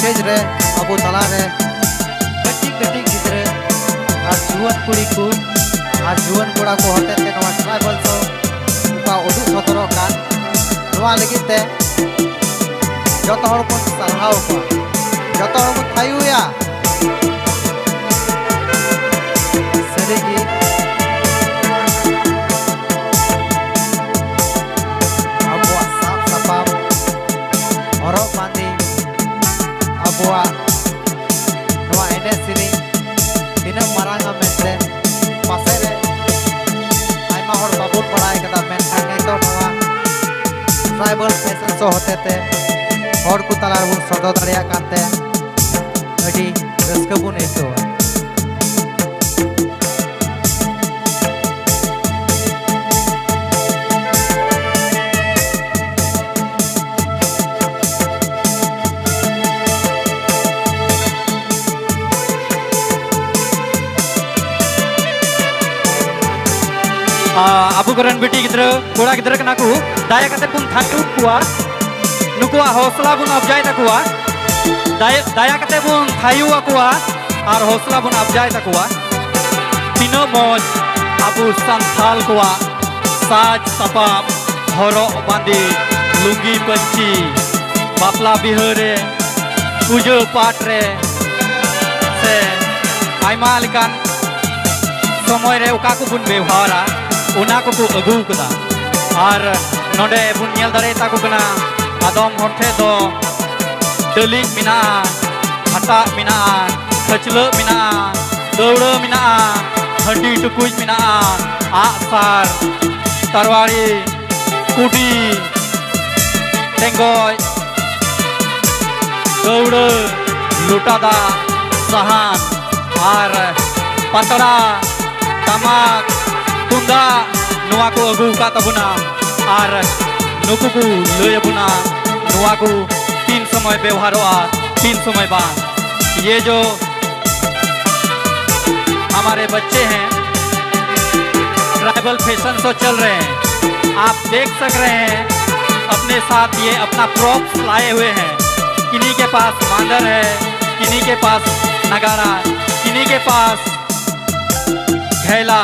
Stage रे अबो तला रे कटी कटी गिद्रे और जुआन कुड़ी को और जुआन कोड़ा को होते ते नवा ट्राइबल तो उका उदु सतरो कान नवा लगिते जतो हर को सराहाव को जतो हर को थायुया सरीगी अबुआ साफ सफाम हरक बांदी अबुआ नवा एने सिरी तीना मारांगा मेंते पासे रे आयमा हर बाबून बड़ाई कदा मेनखान नेतो नवा ट्राइबल फैशन शो होते थे हर को तलार बुन सदो दरिया कांते अडी रस्क बुन एतो abu keren beti gidra koda gidra kena ku daya kate pun thayu kuwa nukua hosla bun abjai takuwa daya kate pun thayu akuwa ar hosla bun abjai takuwa tino moj abu santhal kuwa saj sapap horok bandi lungi panci bapla bihare puja path re se aima lekan somoy re uka ku bun bewhara उना को अगू कदा और नोडे बुन nail दारे ताको कना आदम होठे दो डलिक मिना हटा मिना खचल मिना दौड़ मिना हड्डी टुकुज मिना आसार तरवारी कुडी टेंगोय दौड़ लुटादा सहान और पतड़ा तमाक तुंदा नुआ को अगू का तबुना और नुकु को लय बुना नुआ को तीन समय व्यवहारों तीन समय बाद ये जो हमारे बच्चे हैं ट्राइबल फैशन शो चल रहे हैं आप देख सक रहे हैं अपने साथ ये अपना प्रॉप्स लाए हुए हैं किन्हीं के पास मांदर है किन्हीं के पास नगारा किन्हीं के पास घैला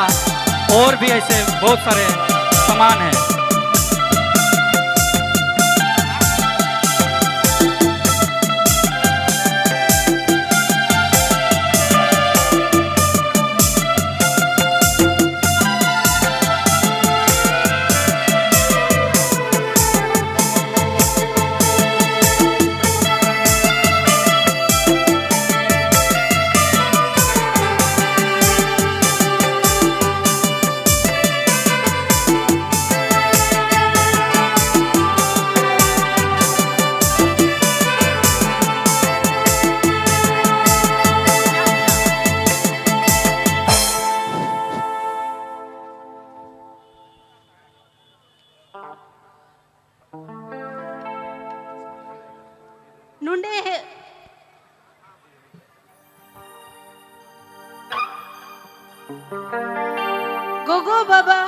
और भी ऐसे बहुत सारे सामान हैं गोगो बाबा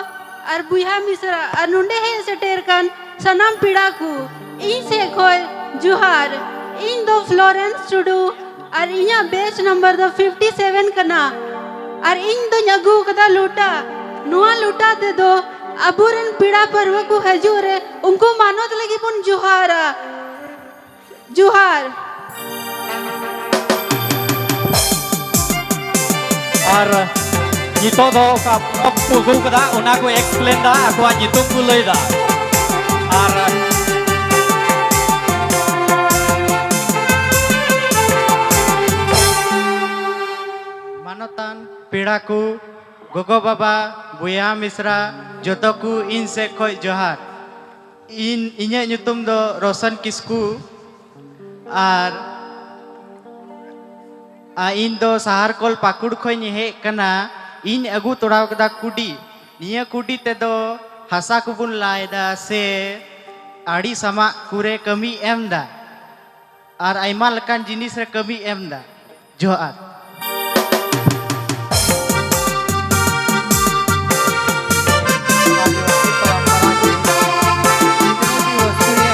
और बुहा मिश्रा और नुंडे है सेटेर कान सनम पीड़ा को इन से खोय जुहार इन दो फ्लोरेंस टुडू और इन्या बेच नंबर दो 57 कना और इन दो न्यागू कदा लूटा नुआ लूटा दे दो अबुरन पीड़ा पर्व को हजूरे उनको मानो तो लगी पुन जुहारा जुहार और नितो दो का प्रॉप को कदा उना को एक्सप्लेन दा अकवा नितुम को लई दा और मानतान पीड़ा को गोगो बाबा बुया मिश्रा जोतो को इन से खोय जोहार इन इन्या नितुम दो रोशन किस्कू और इन दो सहारकोल पाकुड़ खोय हे कना इन अगु तोड़ाव कदा कुडी निया कुडी ते दो हसा कुबुन लायदा से आड़ी समा कुरे कमी एमदा और आइमा लकान जिनिस रे कमी एमदा जोहार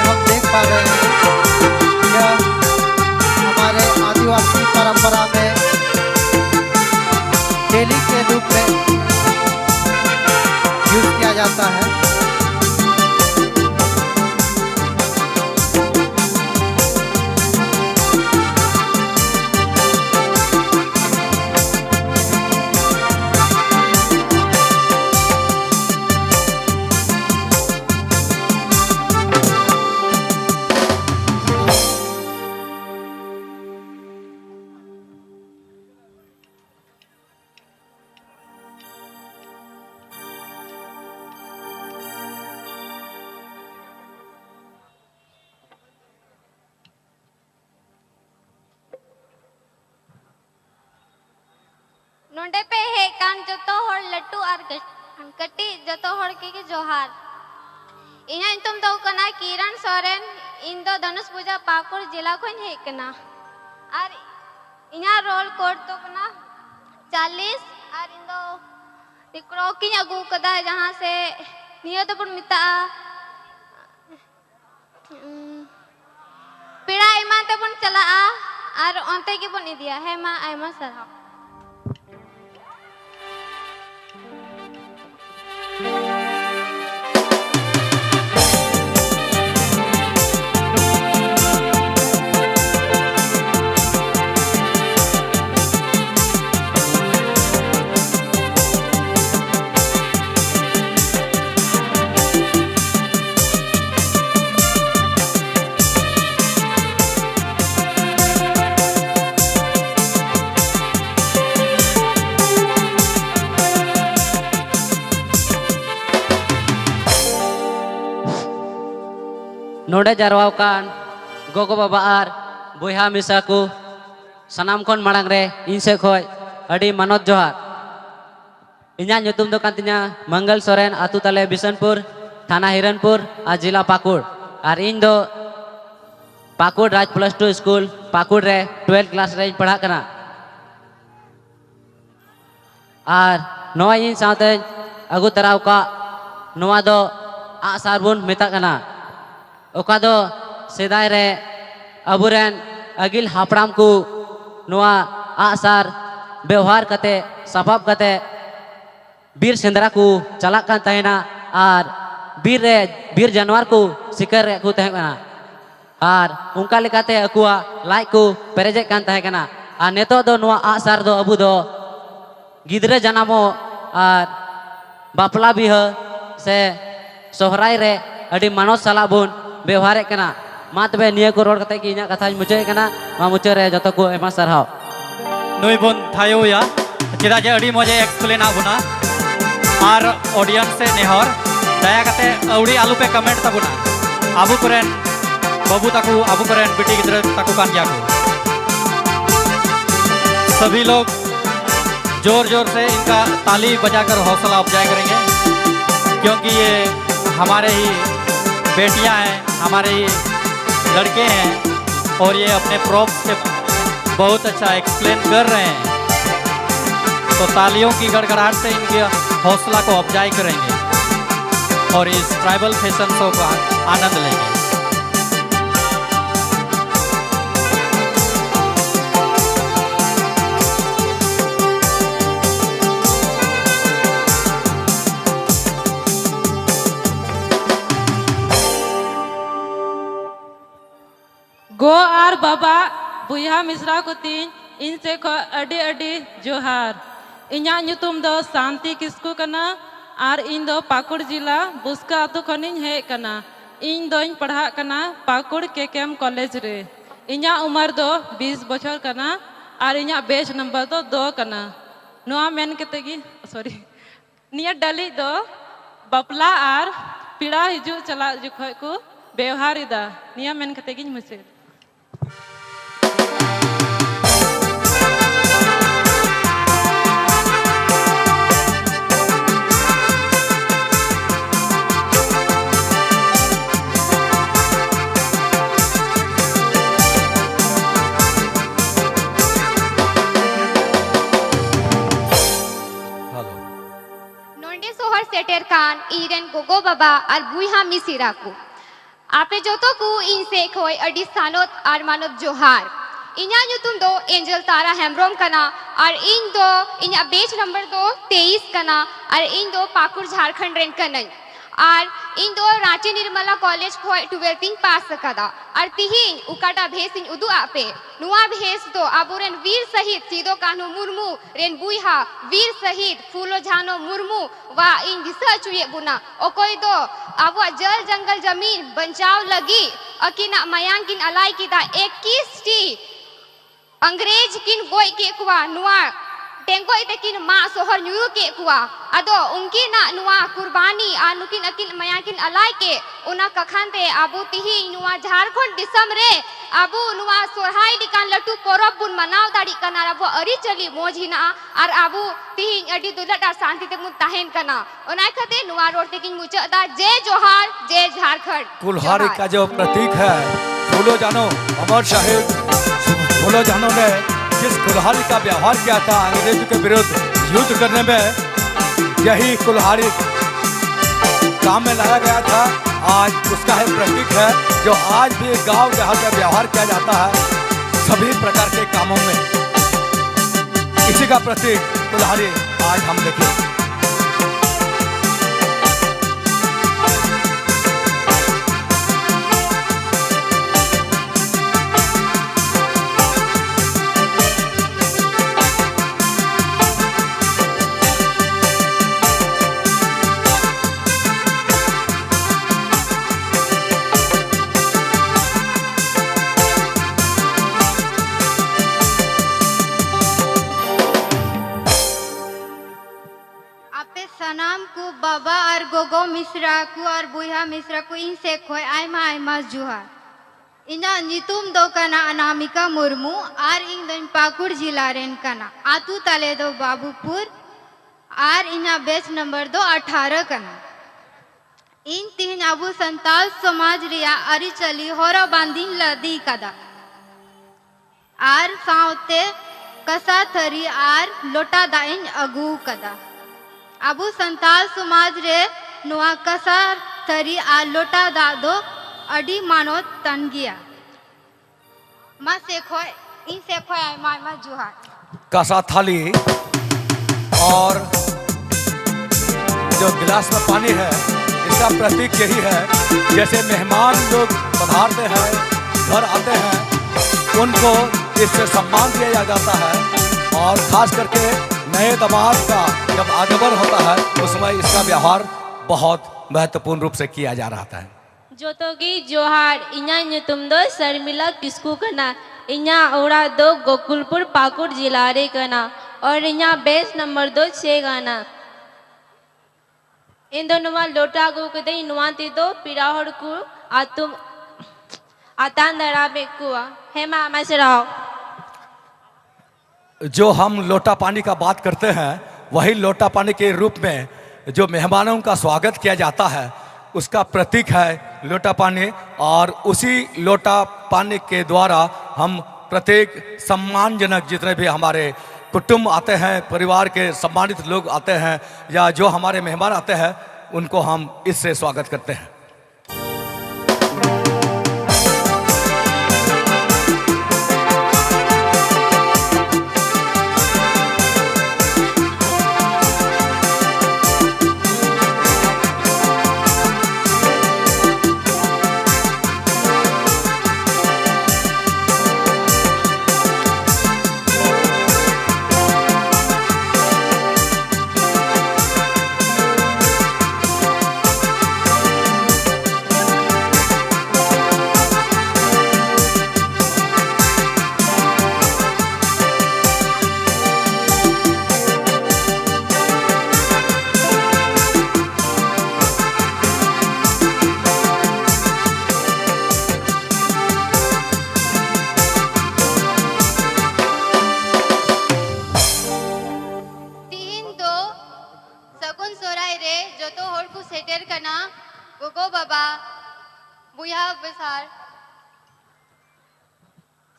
हम देख पा रहे हैं यह हमारे नोडे पे हे कान जोतो हर लट्टू और कटी जोतो हर के जोहार इना तुम दो कना किरण सोरेन इन दो धनुष पूजा पाकुड़ जिला को हे कना और इना रोल कोड तो कना 40 और इन दो टिकरो की अगू कदा जहां से नियो तो पुन मिता पिड़ा इमा ते पुन चला और अंते की पुन दिया है मा आयमा सरा नोडे जारवाकान गोगो बाबा आर बुहा मिसा को सनाम खन मांग रे इन से खोय अड़ी मनोज जोहार इन्या नुतुम दो कांतिnya मंगल सोरेन आतु तले बिशनपुर थाना हिरनपुर आ जिला पाकुड़ और इन दो पाकुड़ राज +2 स्कूल पाकुड़ रे 12 क्लास रे पढ़ा कना और नोआ इन साथे अगु तराव का नोआ दो आ सारबुन मेता कना ओका दो सेदाय रे अबुरेन अगिल हापड़ाम को नोआ आसार व्यवहार कते सबाब कते बीर सेंद्रा को चला कान तहेना और बीर जानवर को शिकार को तहेना और उनका लेकाते अकुआ लाइक को पेरेजे कान तहेना और नेतो दो नोआ आसार दो अबु दो गिदरे जनामो और बापला बिह से सोहराय रे अड़ी मानस सलाबुन व्यवहार कना मात बे निया को रोड कते की इना कथा मुचे कना मा मुचे रे जतो को एमा सरहाव नुई बुन थायो या चेदा जे अड़ी मजे एक्सप्लेन आबुना और ऑडियंस से नेहर दया कते अउड़ी आलू पे कमेंट तबुना आबू करेन बाबू ताकू आबू करेन बेटी गिद्रे ताकू कान गया को सभी लोग जोर जोर से इनका ताली बजाकर हौसला अफजाई करेंगे क्योंकि ये हमारे ही बेटियां हैं हमारे ही लड़के हैं और ये अपने प्रॉप से बहुत अच्छा एक्सप्लेन कर रहे हैं तो तालियों की गड़गड़ाहट से इनके हौसला को अफजाई करेंगे और इस ट्राइबल फैशन शो का आनंद लेंगे। गो आर बाबा बुहा मिश्रा को तीन इनसे को अडी अडी जोहार इन्या नुतुम दो शांति किस्कू कना और इन दो पाकुड़ जिला बुस्का आतु खनिन हे कना इन दोइन पढ़ा कना पाकुड़ केकेएम कॉलेज रे इन्या उम्र दो 20 बछर कना और इन्या बेच नंबर दो 2 कना नोआ मेन केतेगी सॉरी निया डाली दो बपला आर पिड़ा हिजु चला जुखय को व्यवहार इदा निया मेन केतेगी मुसे नोंडे सोहर सेटेर खान इरेन गोगो बाबा और बुहा मिसिरा को आपे जोतो को इनसे खोय अडी सानोत और मानव जोहार इन्या नुतुम दो एंजल तारा हेम्ब्रोम कना और इन दो इन्या बेच नंबर दो 23 कना और इन दो पाकुड़ झारखंड रेन कनई और इन दो रांची निर्मला कॉलेज खोय 12 पास कदा और तिहिन उकाटा भेस इन उदु आपे नुआ भेस दो आबुरेन वीर शहीद सीदो कान्हू मुर्मू रेन बुइहा वीर शहीद फूलो झानो मुर्मू वा इन दिशा चुये बुना ओकोई दो आबुआ जल जंगल जमीन बचाव लगी अकिना मयांग किन अलाई किदा 21 टी अंग्रेज किन गोई के कुआ नुआ टेंगो इतेकिन मा सोहर न्यू के कुआ अदो उनकी ना नुआ कुर्बानी आ नुकिन अकिल मयाकिन अलाय के उना कखानते आबू तिही नुआ झारखंड दिसम रे आबू नुआ सोहाय लिकान लटू परब बुन मनाव दाड़ी कना आबू अरी चली मोज हिना आर आबू तिही अडी दुलट आर शांति ते मुन ताहेन कना ओना खते नुआ रोड तेकिन मुचदा जय जोहार जय झारखंड। कुल्हाड़ी का जो प्रतीक है, फूलो जानो अमर शहीद फूलो जानो ने जिस कुल्हाड़ी का व्यवहार किया था अंग्रेजों के विरुद्ध युद्ध करने में, यही कुल्हाड़ी काम में लाया गया था। आज उसका है प्रतीक है जो आज भी गांव देहात में व्यवहार किया जाता है सभी प्रकार के कामों में। इसी का प्रतीक कुल्हाड़ी आज हम देखें। सनाम को बाबा और गोगो मिश्रा को और बुया मिश्रा को इन से खोय आयमा आयमा जुहार। इना नितुम दो कना अनामिका मुर्मू और इन दो पाकुड़ जिला रेन कना आतू ताले दो बाबूपुर और इना बेच नंबर 18 कना। इन तीन अबू संताल समाज रिया अरी चली होरो बांधिन लदी कदा आर साउते कसा थरी आर लोटा दाइन अगू कदा। अबू संताल समाज रे नुआ कसार थरी आ लोटा दादो अडी मानो तनगिया मा से खोय इन से खोय मा जुहार। कसा थाली और जो गिलास में पानी है इसका प्रतीक यही है। जैसे मेहमान लोग पधारते हैं घर आते हैं उनको इससे सम्मान दिया जाता है और खास करके नए दामाद का जब आगमन होता है उस समय इसका व्यवहार बहुत महत्वपूर्ण रूप से किया जा रहा है। जो तो की जोहार इन्या तुम दो शर्मिला किसकू कना इन्या ओरा दो गोकुलपुर पाकुड़ जिला रे कना और इन्या बेस नंबर 2 6 गाना इन दोनों लोटा गो कदे इनवाती दो पिराहड़ को आतुम आतान दरा बेकुआ हेमा मसराओ। जो हम लोटा पानी का बात करते हैं वही लोटा पानी के रूप में जो मेहमानों का स्वागत किया जाता है उसका प्रतीक है लोटा पानी। और उसी लोटा पानी के द्वारा हम प्रत्येक सम्मानजनक जितने भी हमारे कुटुंब आते हैं परिवार के सम्मानित लोग आते हैं या जो हमारे मेहमान आते हैं उनको हम इससे स्वागत करते हैं।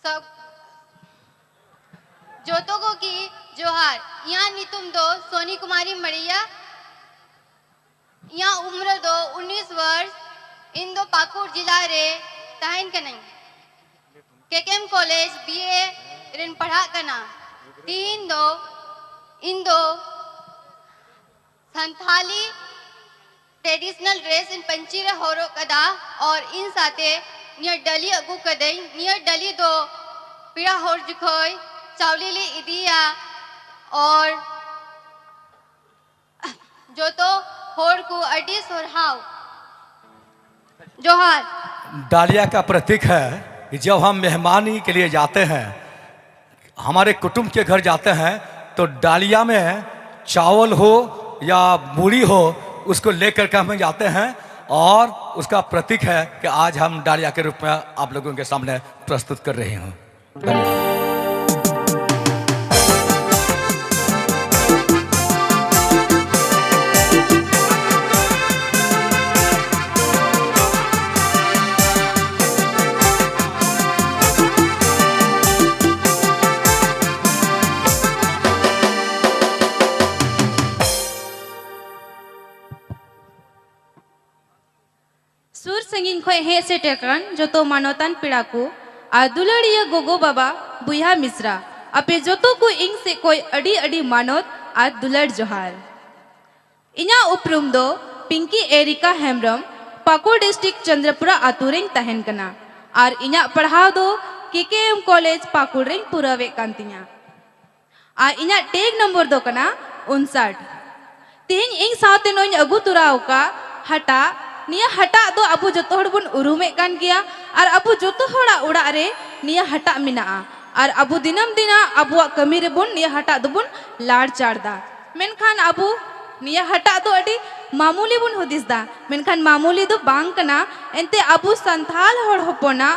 सब जोतोगो की जोहार। यहाँ नी तुम दो सोनी कुमारी मड़िया, यहाँ उम्र दो 19 वर्ष, इन दो पाकुड़ जिला रे ताहिन कनई केकेएम कॉलेज बीए रेन पढ़ा कना। तीन दो इन दो संथाली ट्रेडिशनल ड्रेस इन पंची रे होरो कदा और इन साथे नियर डली अगु कदई नियर डली दो पीड़ा होर जुखोय चावली ले इदिया और जो तो होर को अडी सोरहाव जोहार। डालिया का प्रतीक है कि जब हम मेहमानी के लिए जाते हैं, हमारे कुटुंब के घर जाते हैं, तो डालिया में चावल हो या मूढ़ी हो उसको लेकर के हम जाते हैं और उसका प्रतीक है कि आज हम डालिया के रूप में आप लोगों के सामने प्रस्तुत कर रहे हैं। धन्यवाद। सुर संगीन खोय हे सेटेरकान जोतो मानवतान पिड़ा को आ दुलड़िया गोगो बाबा बुया मिश्रा अपे जोतो को इंग से कोई अड़ी अड़ी मानवत आ दुलड़ जोहार इना उपरुम दो पिंकी एरिका हेम्ब्रम पाकुड़ डिस्ट्रिक्ट चंद्रपुरा आतुरें तहन कना और इना पढ़ाव दो केकेएम कॉलेज पाकुड़ें पुरावे कांतिया आ इना टेग नंबर दो कना 59 तीन इंग साथे नोइन अगु तुराव का हटा निया हटा दो अबु जोतो हड़ बुन उरुमे कान गया और अबु जोतो हड़ा उड़ा रे निया हटा मिना और अबु दिनम दिना अबुआ कमी रे बुन निया हटा दो बुन लाड़ चाड़दा मेनखान अबु निया हटा दो अडी मामूली बुन हुदिस दा मेनखान मामूली दो बांग कना एंते अबु संथाल हड़ होपोना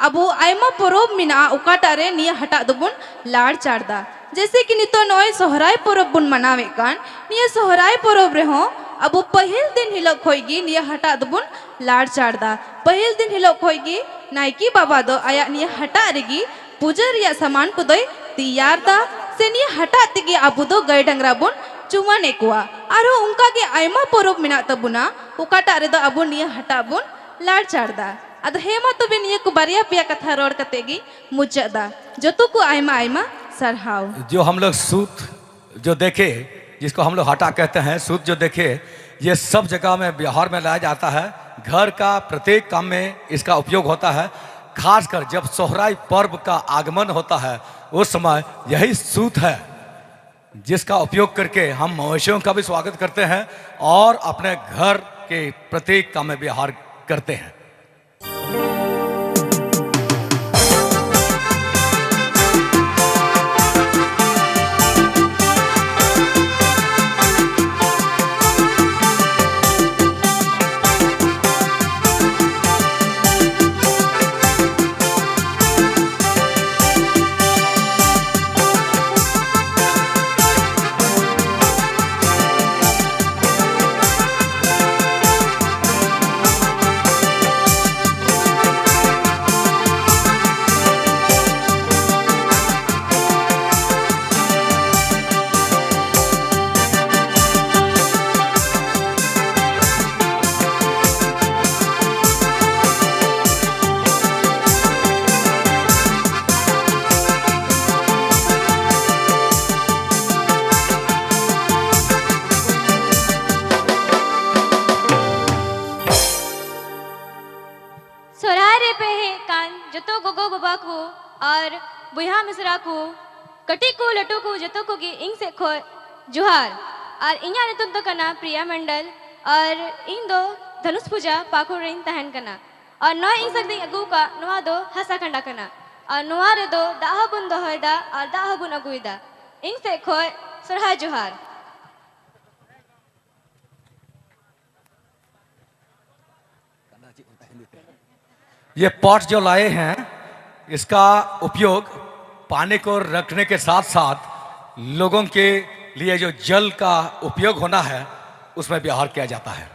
अबु आयमा परोब मिना उकाटा रे निया हटा दो बुन लाड़ चाड़दा जैसे कि नितो नोय सोहराय परोब बुन मनावे कान निया सोहराय परोब रे हो अब पहल दिन हिलोग खोईगी निया हटा दबुन लाड़ चाड़दा पहल दिन हिलोग खोईगी नाइकी बाबा दो आया निया हटा रेगी पूजा रिया सामान को दोय तैयार दा से निया हटा तिगी अबु दो गाय डंगरा बुन चुमा नेकुआ आरो उनका के आयमा परोब मिना तबुना उकाटा रे दो अबु निया हटा बुन लाड़ चाड़दा अद हेमा तो बे निया को बारिया पिया कथा रोड कतेगी मुचदा जतो को आयमा आयमा सरहाव। जो हम लोग सूत जो देखे जिसको हम लोग हटा कहते हैं सूत जो देखे ये सब जगह में बिहार में लाया जाता है। घर का प्रत्येक काम में इसका उपयोग होता है। खासकर जब सोहराई पर्व का आगमन होता है उस समय यही सूत है जिसका उपयोग करके हम मवेशियों का भी स्वागत करते हैं और अपने घर के प्रत्येक काम में व्यवहार करते हैं। जतो गोगो बाबा को और बुया मिश्रा को कटी को लटू को जतो को गे इंग से खो जुहार और इन्या नितुम तो कना प्रिया मंडल और इन दो धनुष पूजा पाकुड़ इन तहन कना और नौ इंग सकती अगु का नुआ दो हसा खंडा कना और नुआ रे दो दाह बुन दो होयदा और दाह बुन अगुइदा इंग से खो सरहा जुहार। ये पॉट जो लाए हैं इसका उपयोग पानी को रखने के साथ साथ लोगों के लिए जो जल का उपयोग होना है उसमें व्यवहार किया जाता है।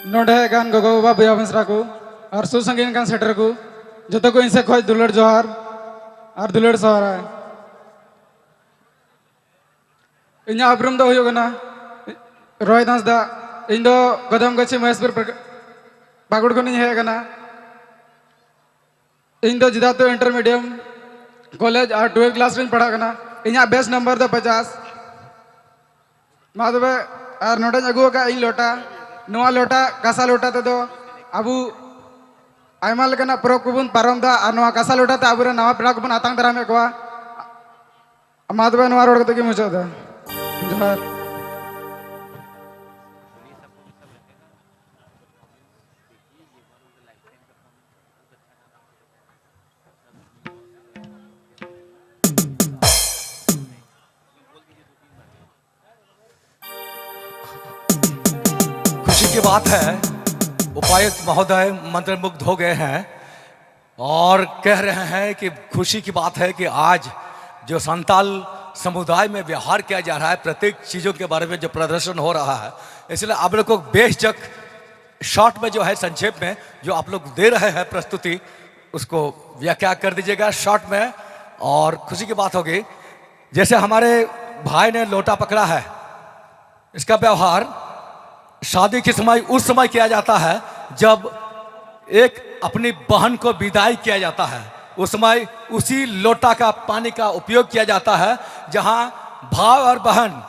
नोडे गान गोगो बाबा बुया मिश्रा को और सुसंगीन गान सेटर को जो को इनसे खोज दुलड़ जोहार और दुलड़ सोहराय इन उपरुम दो हुयोगना रॉय दासदा इन दो गदम गछि महेशपुर पाकुड़ को नहीं है इन दो जिदा तो इंटरमीडियम कॉलेज और 12 क्लास में पढ़ा करना इन बेस्ट नंबर दो 50 माधवे और नोटे अगुआ का इन लोटा नुआ लोटा कासा लोटा ते दो अबू आयमा लेकना परब कुबुन पारम दा और नुआ कासा लोटा ते अबुरे नवा पेड़ा कुबुन आतांग दारामे कोआ माधवे नुआ रोड कते की मुचा दा जोहार। की बात है, उपायुक्त महोदय मंत्रमुग्ध हो गए हैं और कह रहे हैं कि खुशी की बात है कि आज जो संताल समुदाय में व्यवहार किया जा रहा है, प्रत्येक चीज़ों के बारे में जो प्रदर्शन हो रहा है, इसलिए आप लोग को बेशक शॉर्ट में जो है संक्षेप में जो आप लोग दे रहे हैं प्रस्तुति, उसको व्याख्या कर दीजिएगा शॉर्ट में। और खुशी की बात होगी, जैसे हमारे भाई ने लोटा पकड़ा है, इसका व्यवहार शादी के समय उस समय किया जाता है जब एक अपनी बहन को विदाई किया जाता है। उस समय उसी लोटा का पानी का उपयोग किया जाता है जहां भाई और बहन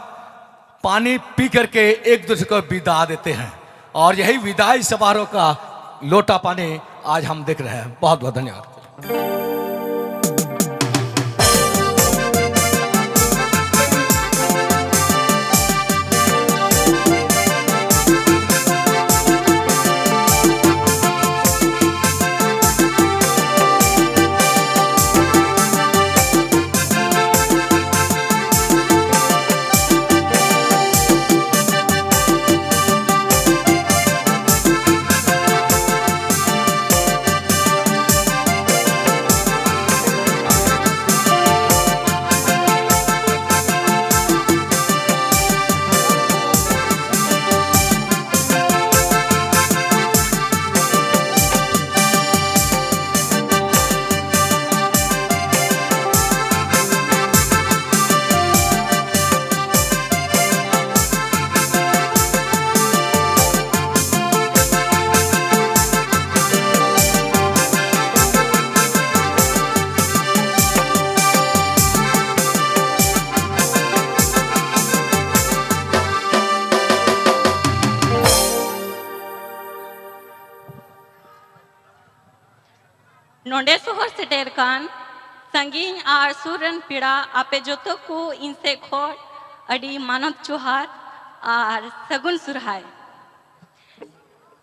पानी पी करके एक दूसरे को विदा देते हैं, और यही विदाई समारोह का लोटा पानी आज हम देख रहे हैं। बहुत बहुत धन्यवाद। नोंडे सोहर सेटेर कान संगीन आर सुरन पीड़ा आपे जोतो को इनसे खोर अडी मानत जोहार आर सगुन सुरहाय।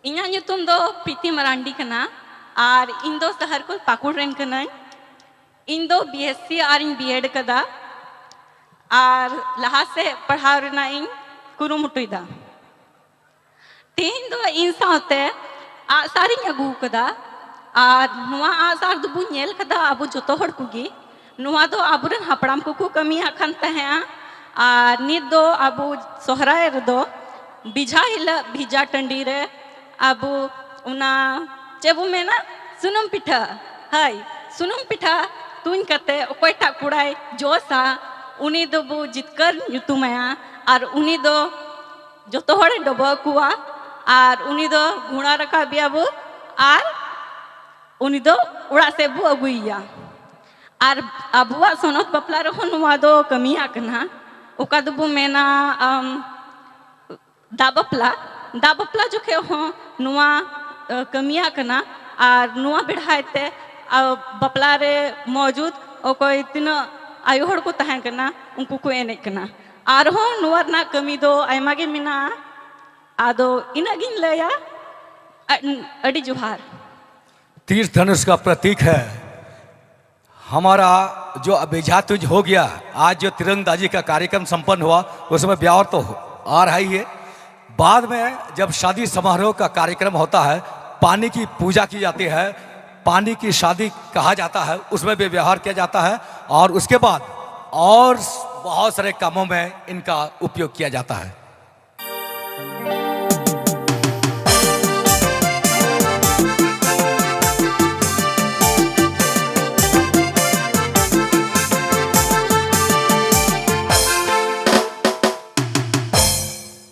इन्या ᱧᱩᱛᱩᱢ दो प्रीति मरांडी कना आर इन दो शहर को पाकुड़ रेन कना। इन दो बीएससी आर इन बीएड कदा आर लहा से पढ़ाव रेना इन कुरुमुटुइदा। तीन दो इन साथे आसारी अगू कदा आर नुआ आसार दो बुझेल कदा अबु जोतो हड़ कुगी नुआ दो अबुरन हपड़ाम को कमी आखन तहेआ आर नित दो अबु सोहराय रदो बिझा हिला भिजा टंडी रे अबु उना चेबु मेना सुनुम पिठा हाय सुनुम पिठा तुन कते ओकोयटा कुड़ाय जोसा उनी दो बु जितकर ᱧᱩᱛᱩᱢᱟᱭᱟ आर उनी दो जोतो हड़े डबो कुआ आर उनी दो गुणा रखा बियाबु आर उनी दो उड़ा से बु अगुइया आर अबुआ सोनत बपला रहो नुआ दो कमिया कना ओका दो बु मेना दाबपला जोखे हो नुआ कमिया कना आर नुआ बिढ़ाते बपला रे मौजूद ओकोय तिना आयु हड़ को तहां कना उनको को एने कना आर हो नुआ ना कमी दो आयमा गे मिना आदो इनागिन लया अडी जोहार। तीर धनुष का प्रतीक है हमारा जो अभिजातुज हो गया। आज जो तिरंगबाजी का कार्यक्रम संपन्न हुआ उसमें ब्याह तो आ रहा ही है। बाद में जब शादी समारोह का कार्यक्रम होता है पानी की पूजा की जाती है, पानी की शादी कहा जाता है, उसमें भी व्यवहार किया जाता है और उसके बाद और बहुत सारे कामों में इनका उपयोग किया जाता है।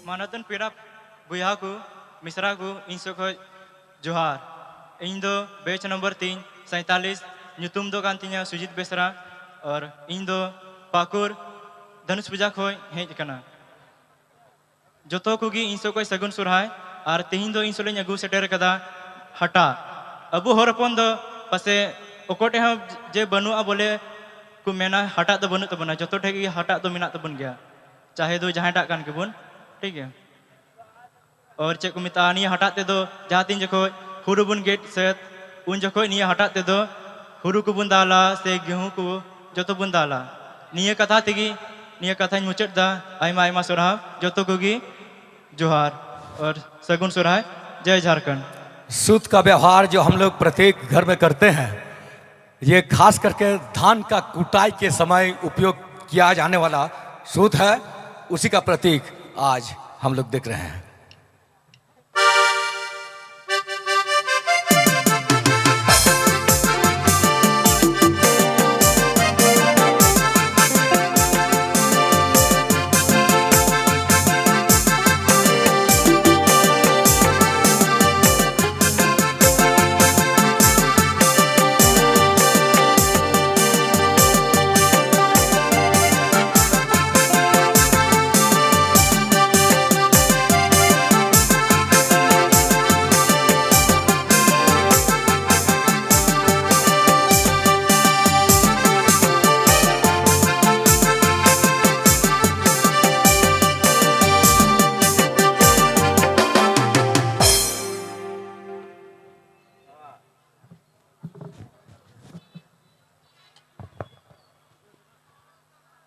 मानतन पीड़ा बुया को मिश्रा को इंसो को जोहार। इन दो बेच नंबर 347 ᱧᱩᱛᱩᱢ दो कांतिया सुजीत बेसरा और इन दो पाकुर धनुष पूजा को हेज कना। जोतो को गी इंसो को सगुन सुरहाय और तेहिन दो इंसो ले अगू सेटेर कदा हटा अबु हरपन दो पासे ओकोटे हम जे बनुआ बोले को मेना हटा तो बनु तबना जोतो ठेगी हटा तो मिना तबन गया चाहे दो जहां टाक कान के बुन ठीक है। और चे को मिता निया हटाते दो जहाँ तीन जखो हुरु बुन गेट सेत उन जखो निया हटाते दो हुरु को बुन दाला से गेहूं को जोतो बुन दाला निया कथा तेगी निया कथा मुचट दा आयमा आयमा सोराव जोतो को गी जोहार। और सगुन सुराय। जय झारखंड। सूत का व्यवहार जो हम लोग प्रत्येक घर में करते हैं, ये खास करके धान का कुटाई के समय उपयोग किया जाने वाला सूत है, उसी का प्रतीक आज हम लोग देख रहे हैं।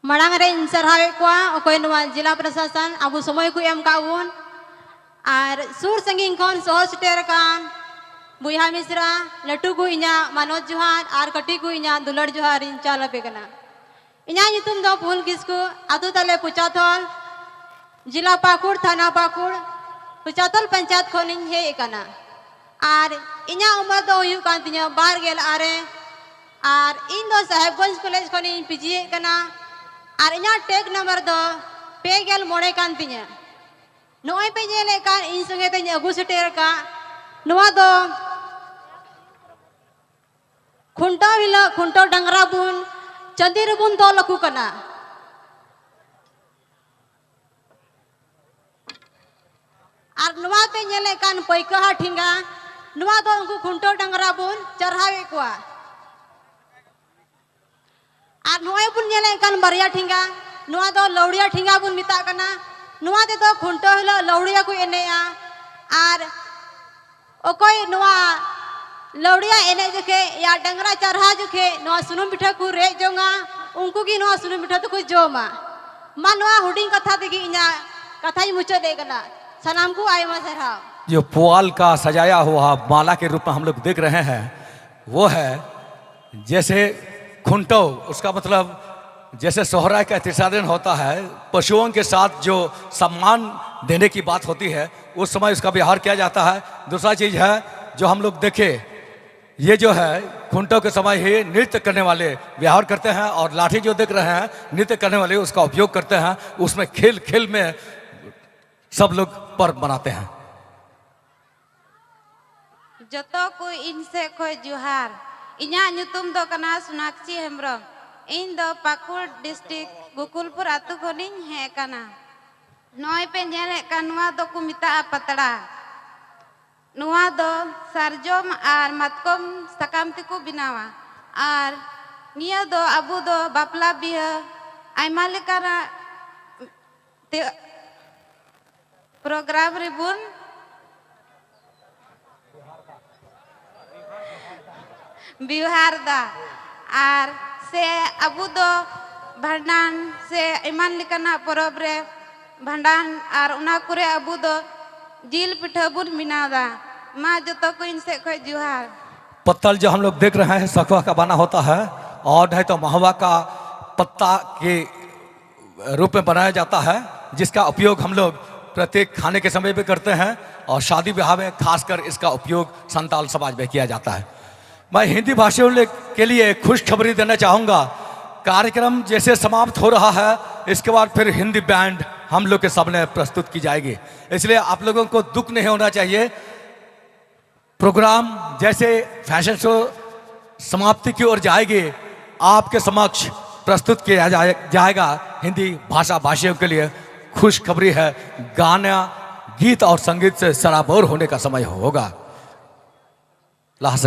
मड़ांग रे सरहावे कोआ ओकोय नवा जिला प्रशासन अबु समय को एम काउन और सुर संगीन खन सहर सेटेर कान बुया मिश्रा लटू को इना मनोज जोहार और कटी को इना दुलड़ जोहार इन चाल पे कना इना नितुम दो फूल किसको आतु तले पुचाथल जिला पाकुड़ थाना पाकुड़ पुचाथल पंचायत खनिन हे कना और इना उम्र दो हुयु कान तिना 12 आरे और इन दो साहेबगंज कॉलेज खनिन पीजीए कना और इना टेक नंबर दो पेगल मोड़े कान तिना नोय पे जेले कान इन संगे ते अगु सेटेर का नोवा दो खुंटा विला खुंटो डंगरा बुन चंदीर बुन तो लकु कना और नोवा पे जेले कान पैका ठिंगा नोवा दो उनको खुंटो डंगरा बुन चढ़ावे कोआ और नोय बुन जेले कान बरिया ठिंगा नोवा दो लौड़िया ठिंगा बुन मिता कना नोवा दे दो खुंटो हिला लौड़िया को एनेया और ओकोय नोवा लौड़िया एने जखे या डंगरा चढ़ा जखे नोवा सुनुम पिठा को रे जोंगा उनको की नोवा सुनुम पिठा तो को जोमा मा नोवा हुडिंग कथा देगी इना कथा ही मुचो देगना सलाम को आयमा सरहाव। जो पुआल का सजाया हुआ माला के रूप में हम लोग देख रहे हैं वो है जैसे खुंटो, उसका मतलब जैसे सोहराय का तीसरा दिन होता है पशुओं के साथ जो सम्मान देने की बात होती है उस समय उसका व्यवहार किया जाता है। दूसरा चीज़ है जो हम लोग देखे ये जो है खुंटों के समय ही नृत्य करने वाले व्यवहार करते हैं और लाठी जो देख रहे हैं नृत्य करने वाले उसका उपयोग करते हैं, उसमें खेल खेल में सब लोग पर्व मनाते हैं। जतो को इनसे खोय जुहार इन्या नुतुम दो कना सोनाक्षी हेम्ब्रम इन दो पाकुड़ डिस्ट्रिक्ट गोकुलपुर आतु खनिन हे कना नोय पे नेले कनवा दो को मिता पतड़ा नुआ दो सरजोम और मतकम सकाम तिको बिनावा और निया दो अबु दो बापला बिहा आयमा लेकाना प्रोग्राम रिबुन बिहार दा और से अबु दो भंडान से इमान लेकाना परब रे भंडान और उना कुरे अबु दो जिल पिठा बुन मिनादा माँ जतो को इनसे खोय जुहार। पत्तल जो हम लोग देख रहे हैं सखुआ का बना होता है और नहीं तो महुआ का पत्ता के रूप में बनाया जाता है जिसका उपयोग हम लोग प्रत्येक खाने के समय भी करते हैं और शादी ब्याह में खासकर इसका उपयोग संताल समाज में किया जाता है। मैं हिंदी भाषियों के लिए खुशखबरी देना चाहूँगा, कार्यक्रम जैसे समाप्त हो रहा है इसके बाद फिर हिंदी बैंड हम लोग के सामने प्रस्तुत की जाएगी, इसलिए आप लोगों को दुख नहीं होना चाहिए। प्रोग्राम जैसे फैशन शो समाप्ति की ओर जाएगी आपके समक्ष प्रस्तुत किया जाएगा। हिंदी भाषा भाषियों के लिए खुशखबरी है, गाना गीत और संगीत से सराबोर होने का समय होगा। लास्ट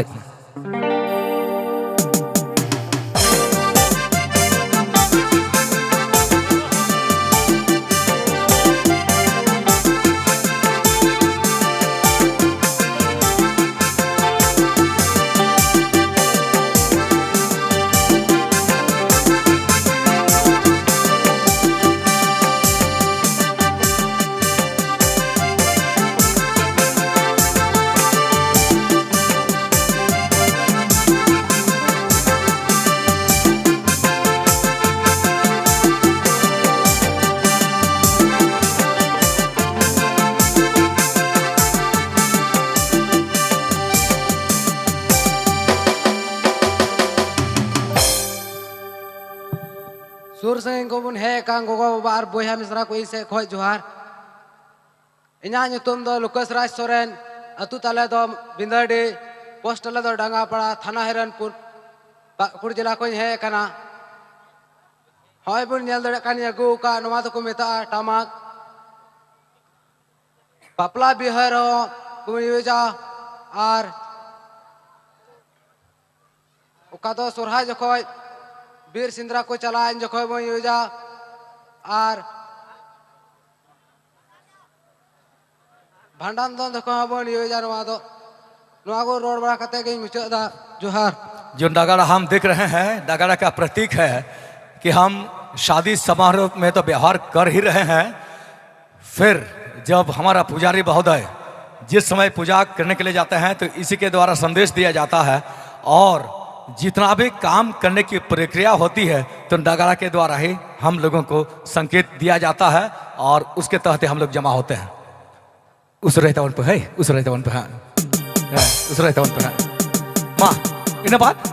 कान गोगो बाबा और बोया मिश्रा को इनसे खोज जोहार इना nyutum दो लुकस राज सोरेन अतु तले दो बिंदरडी पोस्ट तले दो डांगापाड़ा थाना हिरनपुर पाकुड़ जिला को है कना हय बुन नेल दड़े कान अगु का नवा तो को मेता टामाक बापला बिहार को यूजा और उका दो सोरहा जखोय बीर सिंद्रा को चला जखोय बो यूजा और भांडान दो देखो बो यूजा नवा को रोड बड़ा कते गई मुचदा जोहार। जो नगाड़ा हम देख रहे हैं नगाड़ा का प्रतीक है कि हम शादी समारोह में तो व्यवहार कर ही रहे हैं, फिर जब हमारा पुजारी महोदय जिस समय पूजा करने के लिए जाते हैं तो इसी के द्वारा संदेश दिया जाता है और जितना भी काम करने की प्रक्रिया होती है तो नगाड़ा के द्वारा ही हम लोगों को संकेत दिया जाता है और उसके तहत हम लोग जमा होते हैं। उस रहता उन पर है, उस रहता उन पर है, उस रहता उन पर है माँ इन बात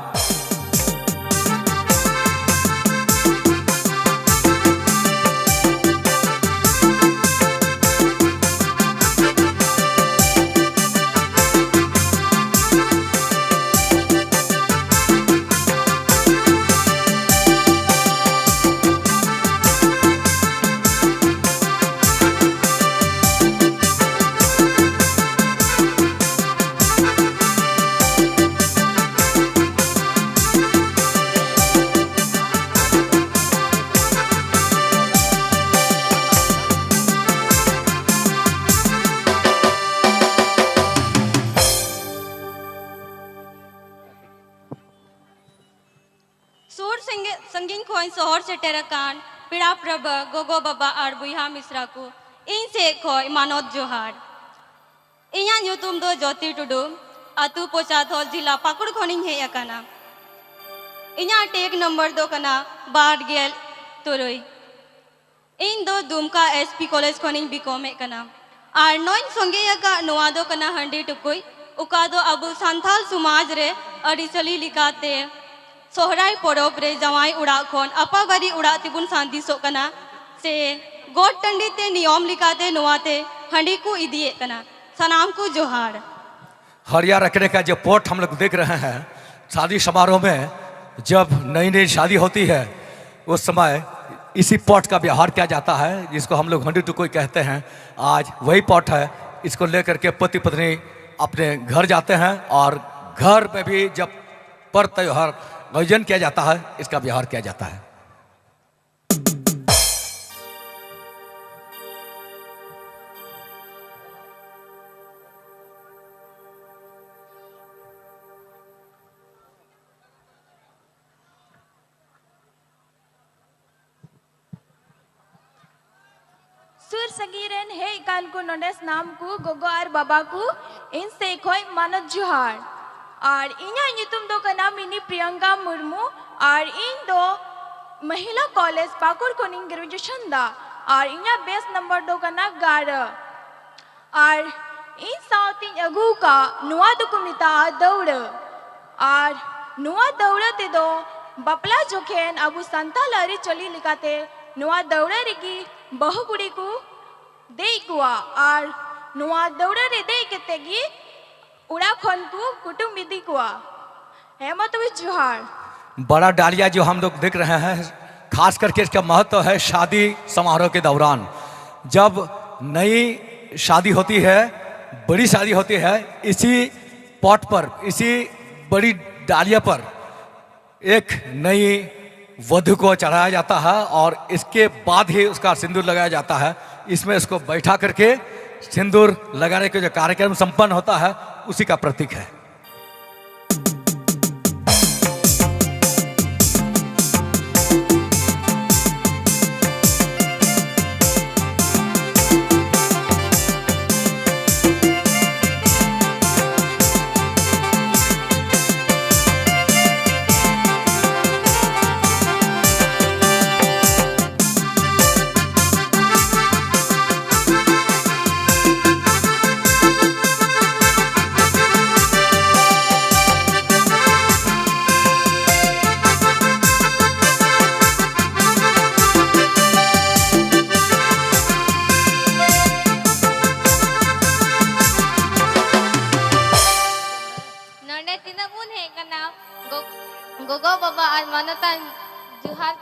संगीन खोइन सोहर से टेरकान पिड़ा प्रभ गोगो बाबा और बुहा मिश्रा को इन से खोई मानोत जोहार इया ᱧᱩᱛᱩᱢ दो ज्योति टुडू अतु पोचाथोल जिला पाकुड़ खोनिंग हे अकाना इया टेक नंबर दो कना बार गेल तुरुई इन दो दुमका एसपी कॉलेज खोनिंग बीकॉम कना और नोइन संगे का नोआ दो कना हंडी टुकुई उका दो अब संथाल समाज रे अरिचली लिकाते सोहराय पड़ब रे जवाई उड़ा खन अपाबारी उड़ा तिबुन सांदिसो कना से गोट टंडी ते नियम लिकाते नोआते हंडी को इदिए कना सनाम को जोहार। हरिया रखने का जो पोट हम लोग देख रहे हैं शादी समारोह में जब नई नई शादी होती है उस समय इसी पॉट का व्यवहार किया जाता है जिसको हम लोग हंडी टुकोई कहते हैं। आज वही पॉट है, इसको लेकर के पति पत्नी अपने घर जाते हैं और घर में भी जब पर त्योहार आयोजन किया जाता है इसका व्यवहार किया जाता है। सुर संगीरन हे कान को नोडेस नाम को गोगो और बाबा को इन से खोई मानत जोहार और इन्या ᱧᱩᱛᱩᱢ दो कना मिनी प्रियंका मुर्मू और इन दो महिला कॉलेज पाकुड़ कोनिंग ग्रेजुएशन दा और इन्या बेस नंबर दो कना 11 और इन साउथिंग अगू का नुआ दो को मिता दौड़ और नुआ दौड़ ते दो बपला जोखेन अबू संताल अरी चली लिकाते नुआ दौड़ रेगी बहु कुड़ी को दे कुआ और नुआ दौड़ रे दे केतेगी उड़ा खन को कुटुम विधि कुआ हेमत भी जोहार। बड़ा डालिया जो हम लोग देख रहे हैं खास करके इसका महत्व है शादी समारोह के दौरान जब नई शादी होती है, बड़ी शादी होती है, इसी पॉट पर इसी बड़ी डालिया पर एक नई वधु को चढ़ाया जाता है और इसके बाद ही उसका सिंदूर लगाया जाता है। इसमें इसको बैठा करके सिंदूर लगाने के जो कार्यक्रम संपन्न होता है उसी का प्रतीक है।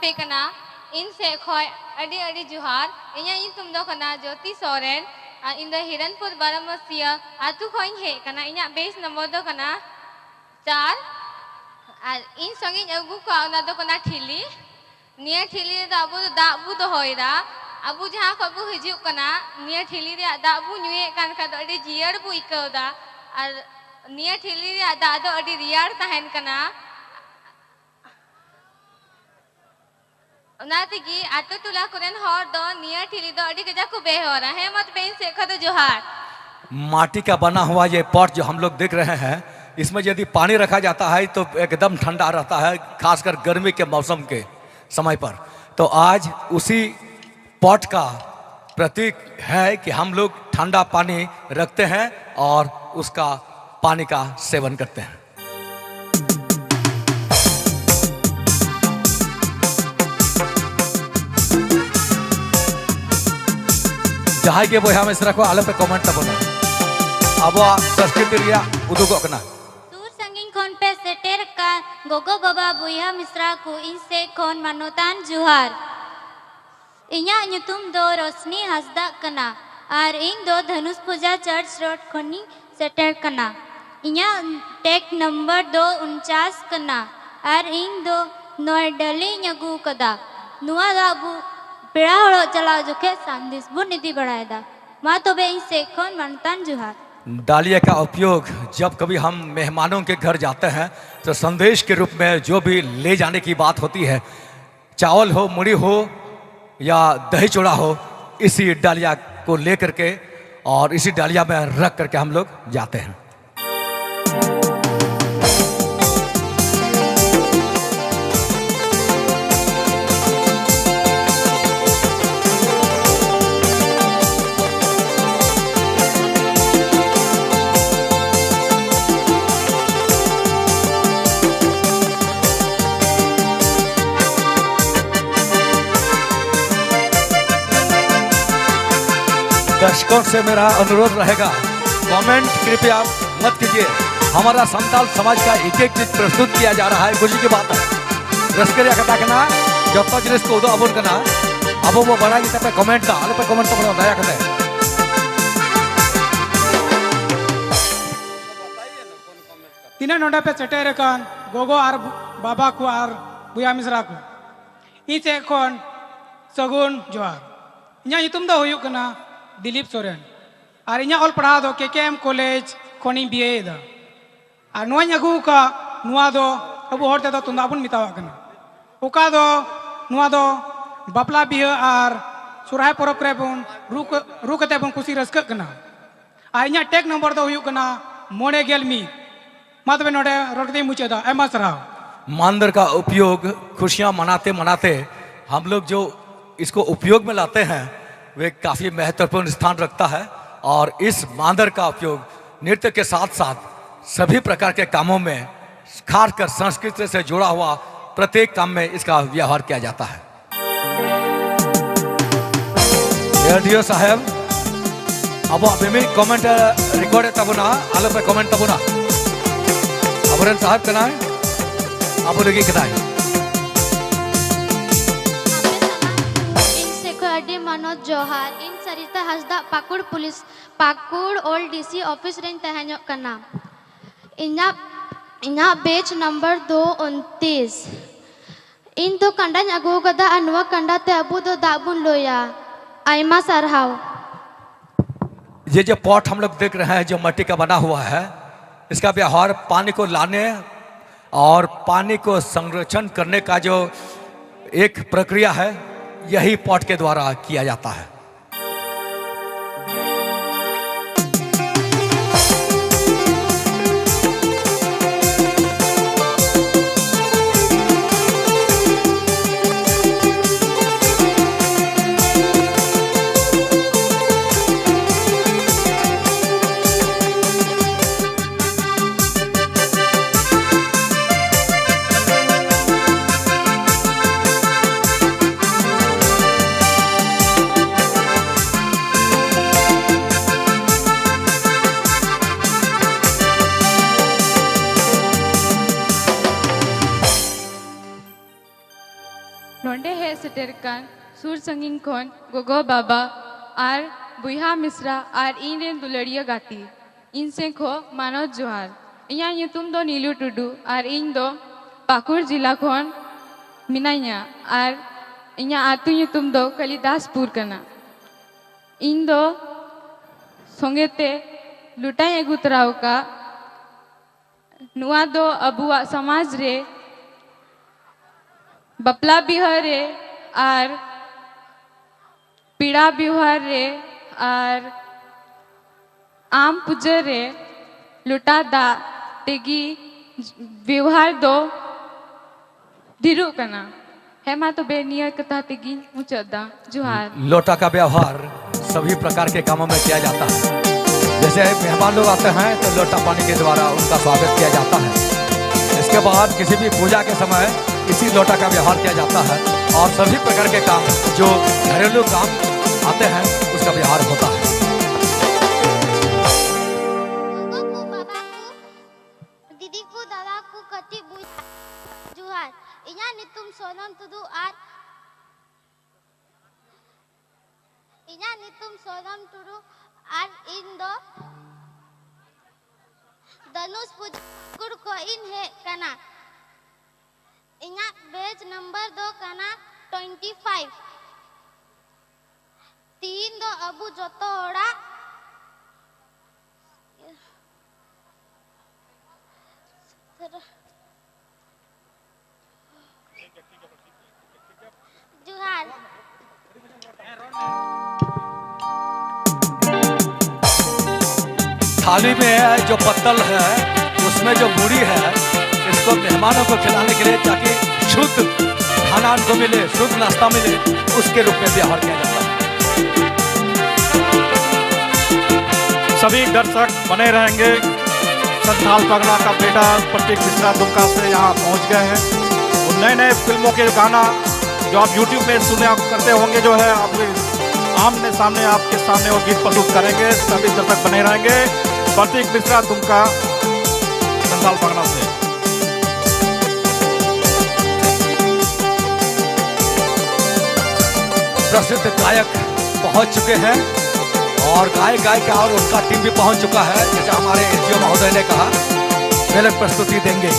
आपे कना इन से खोय अडी अडी जुहार इन्या इन तुम दो कना ज्योति सोरेन इन द हिरनपुर बारामसिया आतु खोइन हे कना इन्या बेस नंबर दो कना 4 और इन संगे अगु का ना दो कना ठिली निया ठिली दा अबु दाबु दो होइदा अबु जहां कबु हिजु कना निया ठिली रे दाबु नुए कान का दो अडी जियर बु इकौदा और निया ठिली रे दा दो अडी रियार तहन कना नातिगी आतो तुला कुरन हर दो निया ठिली दो अडी गजा को बेहोरा है मत बेन से खद जोहार। माटी का बना हुआ ये पॉट जो हम लोग देख रहे हैं, इसमें यदि पानी रखा जाता है तो एकदम ठंडा रहता है, खासकर गर्मी के मौसम के समय पर। तो आज उसी पॉट का प्रतीक है कि हम लोग ठंडा पानी रखते हैं और उसका पानी का सेवन करते हैं। जहां के बोया मिश्रा को आले पे कमेंट तबना अब संस्कृति रिया उदुग कना सूर संगिन खन पे सेटेर का गोगो बाबा बुया मिश्रा को इन से खन मानोतान जुहार इन्या ᱧᱩᱛᱩᱢ दो रोशनी हसदा कना और इन दो धनुष पूजा चर्च रोड खनी सेटेर कना इन्या टेक नंबर 249 कना और इन दो नोएडली ᱧगु कदा नुआ दाबु पेड़ा हड़ो चला जोखे संदेश बुन निधि बढ़ाएदा माँ तो बे इनसे कौन मानतान जुहार। डालिया का उपयोग जब कभी हम मेहमानों के घर जाते हैं तो संदेश के रूप में जो भी ले जाने की बात होती है, चावल हो, मुड़ी हो या दही चूड़ा हो, इसी डालिया को ले करके और इसी डालिया में रख करके हम लोग जाते हैं। दर्शकों से मेरा अनुरोध रहेगा, कमेंट कृपया मत कीजिए। हमारा संताल समाज का एक एक चीज प्रस्तुत किया जा रहा है, खुशी की बात है। रस्करिया कथा करना जब तक जिनिस को उदो अबुन करना अब वो बड़ा की पे कमेंट का आले पे कमेंट तो दया करते तीना नोडा पे चटेर कान गोगो और बाबा को और बुया मिश्रा को इसे कौन सगुन जोहार इन्या ᱧᱩᱛᱩᱢ दो हुयुक कना दिलीप सोरेन और इन्या ऑल पढ़ा दो केकेएम कॉलेज कोनी बीए दा और नोआ ᱧagु का नोआ दो अब होरते दो तुंदा बुन मितावा कना ओका दो नोआ दो बापला बिहा और सुराय परब करे बुन रुकते बुन खुशी रस्क कना और इन्या टेक नंबर दो हुयुक कना 9 मातबे नोडे रोडते मुचेदा एमा सराव। मांदर का उपयोग खुशियां मनाते मनाते हम लोग जो इसको उपयोग में लाते हैं वे काफी महत्वपूर्ण स्थान रखता है और इस मांदर का उपयोग नृत्य के साथ साथ सभी प्रकार के कामों में, खासकर संस्कृति से जुड़ा हुआ प्रत्येक काम में इसका व्यवहार किया जाता है। डियो साहब अब अभी कमेंट रिकॉर्ड तबना आलो पे कमेंट तबना अब साहब कना अब लगी कदाई अडी मनोज जोहार इन Sarita Hansda Pakur police Pakur old DC office रेन तहनो कना इना बेच नंबर 229 इन तो कंडा अगू कदा अनवा कंडा ते अबू दो दाबुन लोया आइमा सरहाव। ये जो पॉट हम लोग देख रहे हैं जो मिट्टी का बना हुआ है, इसका व्यवहार पानी को लाने और पानी को संरक्षण करने का जो एक प्रक्रिया है, यही पॉट के द्वारा किया जाता है। kan sur sanging kon gogo baba ar buiha misra ar in ren dulariya gati in se kho manot johar inya nyutum do Nilu Tudu ar in do Pakur jila khon minanya ar inya atu nyutum do Kalidaspur kana in do songete lutai egu tarau ka नुआ दो अबुआ समाज रे बपला बिहार रे are पीड़ा बिहार रे are आम पूजा रे लुटा दा तेगी व्यवहार दो दिरु कना हेमा तो बेनिया कथा तेगी मुचदा जुहार लोटा का व्यवहार सभी प्रकार के कामों में किया जाता है। जैसे मेहमान लोग आते हैं तो लोटा पानी के द्वारा उनका स्वागत किया जाता है। इसके बाद किसी भी पूजा के समय इसी लोटा का व्यवहार किया जाता है और सभी प्रकार के काम जो घरेलू काम आते हैं उसका व्यवहार होता है। दीदी को दादा को कति जुहार इन्या नितुम सोनम तुदु आर इन्या नितुम सोनम तुदु आर इन दो धनुष पुजकुर को इन है कना इन्या बेज नंबर दो कना 25 तीन दो अबु जोतो ओड़ा जुहार थाली में जो पत्तल है उसमें जो बूढ़ी है इसको मेहमानों को खिलाने के लिए ताकि शुद्ध खाना उनको मिले, शुद्ध नाश्ता मिले, उसके रूप में व्यवहार किया जाता है। सभी दर्शक बने रहेंगे। संथाल पगला का बेटा प्रतीक मिश्रा दुमका से यहाँ पहुँच गए हैं। नए नए फिल्मों के गाना जो आप YouTube में सुने करते होंगे जो है आपके आमने सामने आपके सामने वो गीत प्रस्तुत करेंगे। सभी दर्शक बने रहेंगे। प्रतीक मिश्रा दुमका संथाल पगला से। प्रसिद्ध गायक पहुंच चुके हैं और गायिका और उनका टीम भी पहुंच चुका है। जैसे हमारे एसडीओ महोदय ने कहा पहले प्रस्तुति देंगे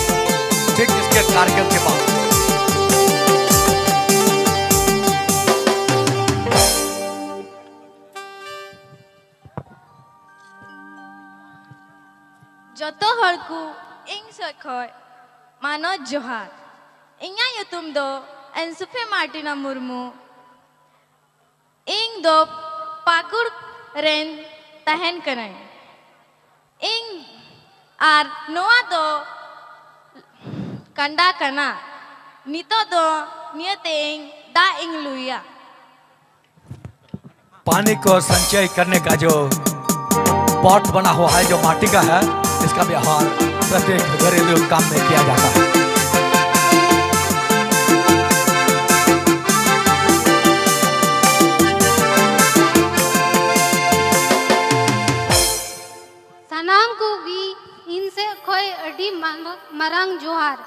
ठीक इसके कार्यक्रम के बाद। जोतो हर को इंग से खोय मानो जोहार इन्या युतुम दो एंसुफे मार्टिना मुर्मू इंग दो पाकुड़ रेन तहन करें इंग आर नोआ दो कंडा कना नितो दो नियते इंग दा इंग लुया पानी को संचय करने का जो पॉट बना हुआ है जो माटी का है इसका व्यवहार प्रत्येक घरेलू काम में किया जाता है। सनाम को भी इनसे खोई अडी मरंग जोहार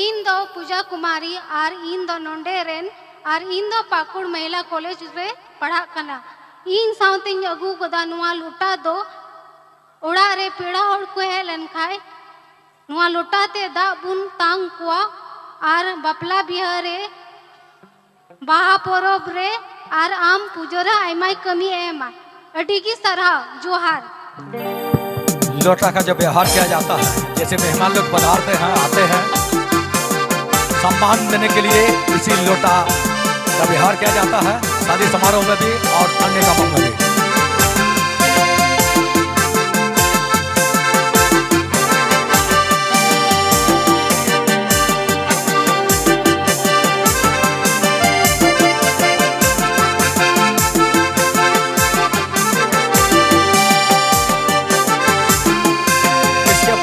इन दो पूजा कुमारी और इन दो नोंडे रेन और इन दो पाकुड़ महिला कॉलेज रे पढ़ा कना इन साउते अगू गदा नुआ लुटा दो ओड़ा रे पेड़ा होड़ को है लनखाए नुआ लुटाते दा बुन तांग कुआ और बपला बिहारे बाहा परब रे और आम पूजरा आयमाय कमी एमा अडी की सरहा जोहार। लोटा का जो व्यवहार किया जाता है जैसे मेहमान लोग पधारते हैं आते हैं सम्मान देने के लिए इसी लोटा का व्यवहार किया जाता है शादी समारोह में भी और अन्य कामों में भी।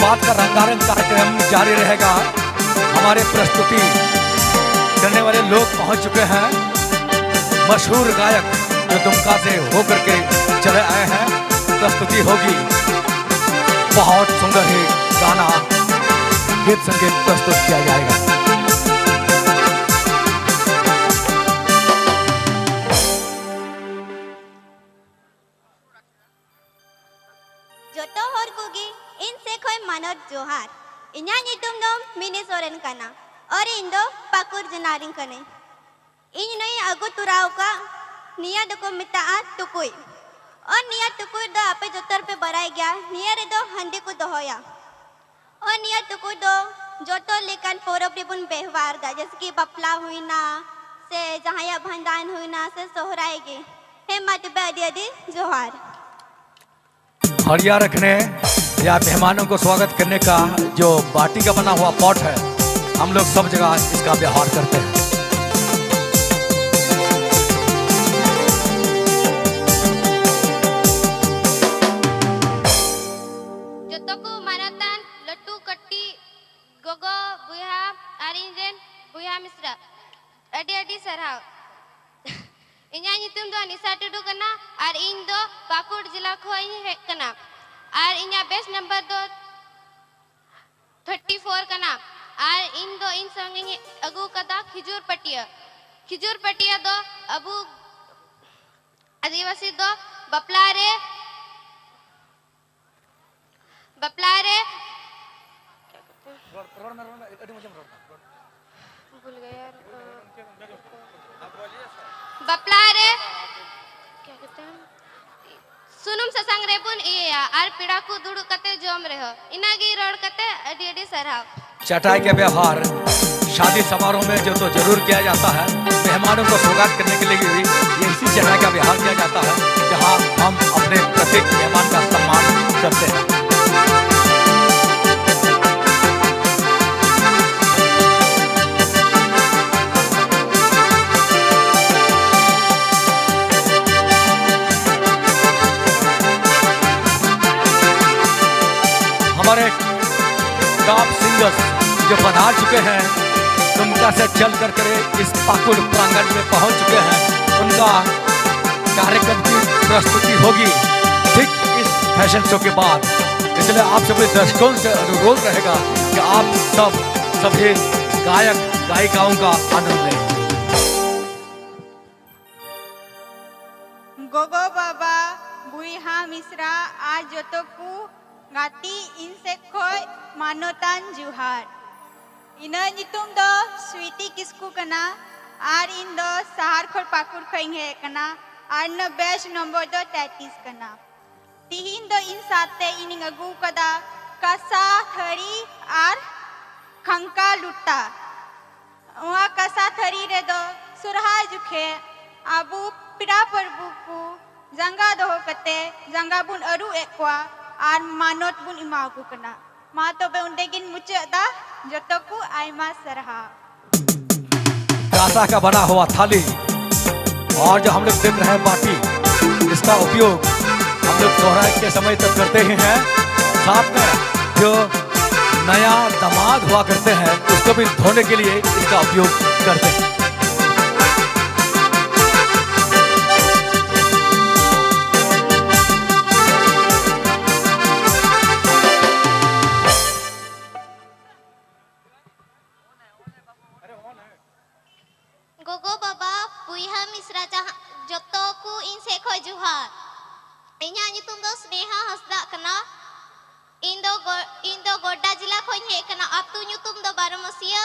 बात का रंगारंग कार्यक्रम जारी रहेगा। हमारे प्रस्तुति करने वाले लोग पहुंच चुके हैं। मशहूर गायक जो दुमका से होकर के चले आए हैं प्रस्तुति होगी। बहुत सुंदर ही गाना गीत संगीत प्रस्तुत किया जाएगा। मानद जोहार इन्या नितुम दो मिनी सोरेन कना और इन दो पाकुर जनारिंग कने इन नई अगु तुराव का निया दो को मिता टुकुई और निया टुकुई दो आपे जोतर पे बराई गया निया रे दो हंडी को दोहोया और निया टुकुई दो जोतो लेकन पोरब रिबुन व्यवहार दा जैसे कि बपला हुई ना से जहाँ या भंडान हुई ना से सोहराएगी हे मत बेदी जोहार हरिया रखने या मेहमानों को स्वागत करने का जो बाटी का बना हुआ पॉट है, हम लोग सब जगह इसका व्यवहार करते हैं। जोतो को मानतान लट्टू कट्टी गोगो बुया आरिंजन बुया मिश्रा अडी अडी सरहाव इन्या नितुम दो निशा टुडू कना और इन दो पाकुड़ जिला खोई है कना और इन्या बेस्ट नंबर दो 34 कना और इन दो इन संगे अगु कदा खिजूर पटिया दो अबू आदिवासी दो बपलारे भूल गया यार बपलारे क्या कहते हैं सुनुम ससंग रेपुन इया आर पीड़ा को दुड़ कते जोम रहो इनागी रोड कते अडी अडी सरहाव चटाई के व्यवहार शादी समारोह में जो तो जरूर किया जाता है। मेहमानों को स्वागत करने के लिए भी ये इसी चटाई का व्यवहार किया जाता है, जहां हम अपने प्रत्येक मेहमान का सम्मान करते हैं। हमारे टॉप सिंगर्स जो पधार चुके हैं, दुमका से चल कर इस पाकुड़ प्रांगण में पहुंच चुके हैं, उनका कार्यक्रम की प्रस्तुति होगी ठीक इस फैशन शो के बाद। इसलिए आप सभी दर्शकों से अनुरोध रहेगा कि आप सभी गायक गायिकाओं का आनंद लें। गोगो बाबा बुईहा मिश्रा आज जोतोकू गाती इनसे खोय मानोतान जुहार इना नितुम दो स्वीटी किसकू कना आर इन दो सहार खोर पाकुड़ खोइंगे कना आर न बेस्ट नंबर दो 33 कना तिहिन दो इन साथे इन अगू कदा कसा थरी आर खंका लुटा वहाँ कसा थरी रे दो सुरहा जुखे आबू पिड़ा परबू को जंगा दो कते जंगा बुन अरु एकवा आर मानोत बुन इमाकू कना मा तो बे उन्देगिन मुचदा जतो को आइमा सरहा कासा का बना हुआ थाली और जो हम लोग देख रहे हैं बाटी, इसका उपयोग हम लोग सोहराय के समय तक करते ही हैं। साथ में जो नया दामाद हुआ करते हैं उसको भी धोने के लिए इसका उपयोग करते हैं। गोगो बाबा बुईहा मिश्रा जोतो को इन से खो जुहार इन्या नितुम दो स्नेहा हसदा कना इन दो गोड्डा जिला खोई हे कना अतु नितुम दो बारमसिया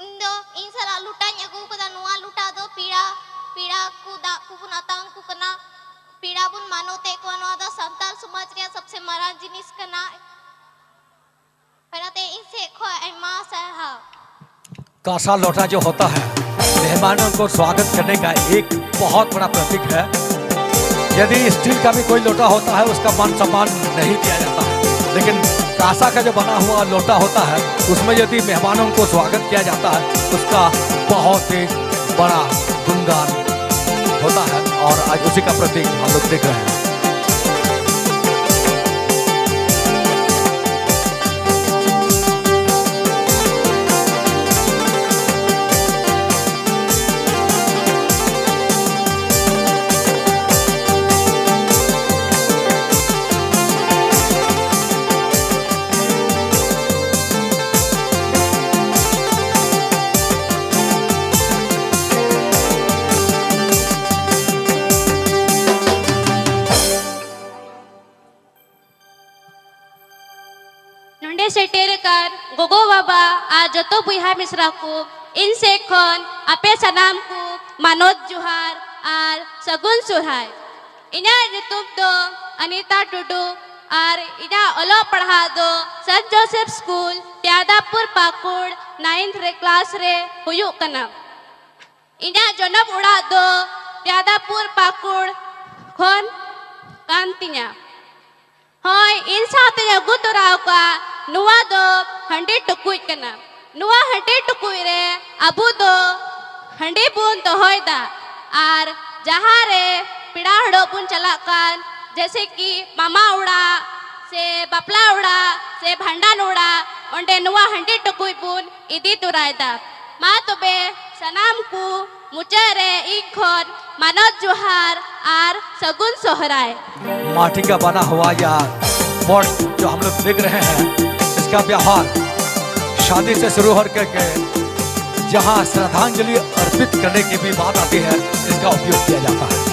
इन सला लुटा अगू कदा नुआ लुटा दो पीड़ा को दा कुबुन अतांग को कना पीड़ा बुन मानोते को नुआ दो संताल समाज रे सबसे मारा जिनिस कना पनाते इन से खो एमा सरहा कासा लोटा जो होता है मेहमानों को स्वागत करने का एक बहुत बड़ा प्रतीक है। यदि स्टील का भी कोई लोटा होता है उसका मान सम्मान नहीं किया जाता है, लेकिन कासा का जो बना हुआ लोटा होता है उसमें यदि मेहमानों को स्वागत किया जाता है उसका बहुत ही बड़ा गुणगान होता है और आज उसी का प्रतीक हम लोग देख रहे हैं। पे सेटेर कर गोगो बाबा आ जतो बुहा मिश्रा को इन से खन आपे सनाम को मानोत जुहार आर सगुन सुरहाय इना युतुब दो अनीता टुडू आर इना ओलो पढ़ा दो saint Joseph school Tyadapur Pakur 9th रे क्लास रे हुयु कना इना जनम उड़ा दो त्यादापुर पाकुड़ खन कांतिया होय इन साथे अगु तोराव का नुआ दो हंडी टुकुई कना नुआ हंडी टुकुई रे अबु दो हंडी बुन तो होय दा आर जहाँ रे पिड़ा हड़ो बुन चला कान जैसे कि मामा उड़ा से बपला उड़ा से भंडान उड़ा ओंडे नुआ हंडी टुकुई बुन इदी तुराय दा मा तबे सनाम को मुचरे इखन मानत जुहार आर सगुन सोहराय। माटी का बना हुआ यार पॉट जो हम लोग देख रहे हैं इसका व्यवहार शादी से शुरू होकर के जहाँ श्रद्धांजलि अर्पित करने की भी बात आती है इसका उपयोग किया जाता है।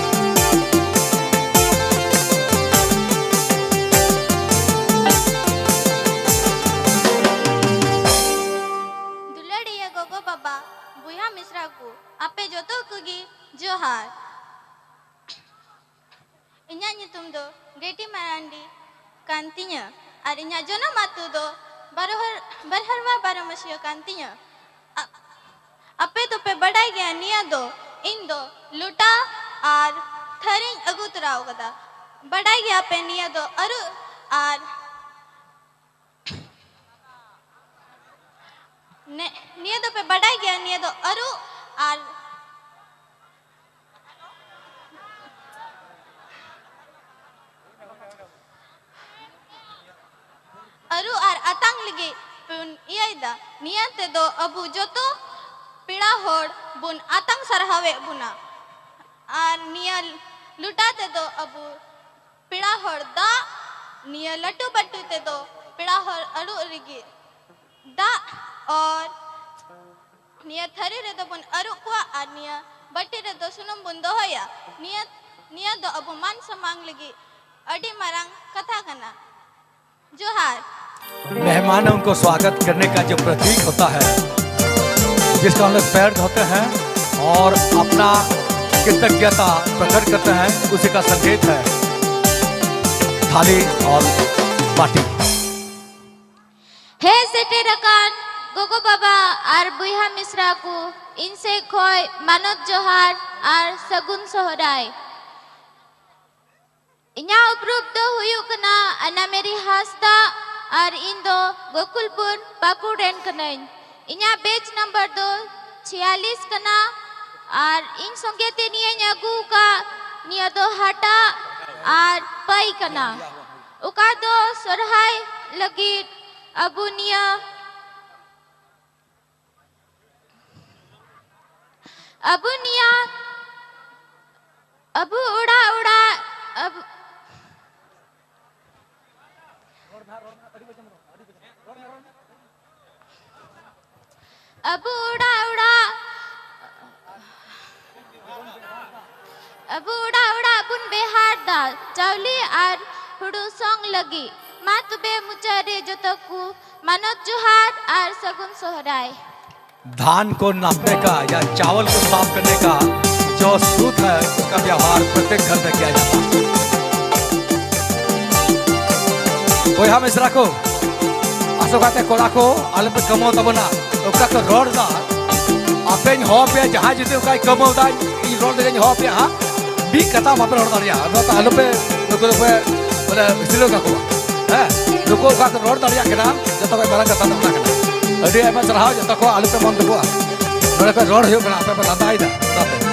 दुलड़िया गोगो बाबा बुया मिश्रा को आपे जोतो कुगी जोहार इन्या nyutum do Geti Marandi kantinya ar inya jona matu do barharwa baramasya kantinya ape to pe badai gaya niya do in do luta ar tharing agu turao kada badai gaya pe niya do aru ar niya do pe badai gaya niya do aru ar aru ar atang lagi pun iya ida niat do abu joto pida hor bun atang sarhawe buna ar nia luta te do abu pida hor da nia latu batu te do pida hor aru rigi da और nia thari re do bun aru kwa ar nia batti re do sunum bun do hoya nia do abu man samang lagi adi marang कथा करना जोहार। मेहमानों को स्वागत करने का जो प्रतीक होता है जिसका हम लोग पैर धोते हैं और अपना कृतज्ञता प्रकट करते हैं उसी का संकेत है थाली और बाटी। हे सेटेरकान गोगो बाबा और बुहा मिश्रा को इनसे खोय मानत जोहार और सगुन सोहराय। इन्या उपरूप दो हुयु कना अना मेरी हास्ता और इन दो गोकुलपुर पाकुड़ेन कनाइन इन्या बेच नंबर दो 46 कना और इन संगेते निया न्यागु का निया दो हटा और पाई कना उका दो सरहाय लगी अबु निया अबु उड़ा उड़ा अबु उड़ा बुन बेहार दा चावली और हुडू सॉन्ग लगी मा तुबे मुचारे जोतकु मानत जुहार और सगुन सोहराय। धान को नापने का या चावल को साफ करने का जो सूत है उसका व्यवहार प्रत्येक घर में किया जाता है। कोई हम इस रखो आसोकाते कोड़ा को आलम पे कमो तबना उसका तो रोड दा अपेन हो पे जहाँ जितने उसका कमो दा ये रोड दे हो पे हाँ भी कथा मापर रोड दारिया रोड आलम पे लोगों पे बोले इसलिए का को है लोगों का तो रोड दारिया के नाम जब तक बड़ा कथा ना करना अरे ऐसा चढ़ाओ जब तक को आलम पे मन देखो रोड पे रोड हो बना पे लाता ही था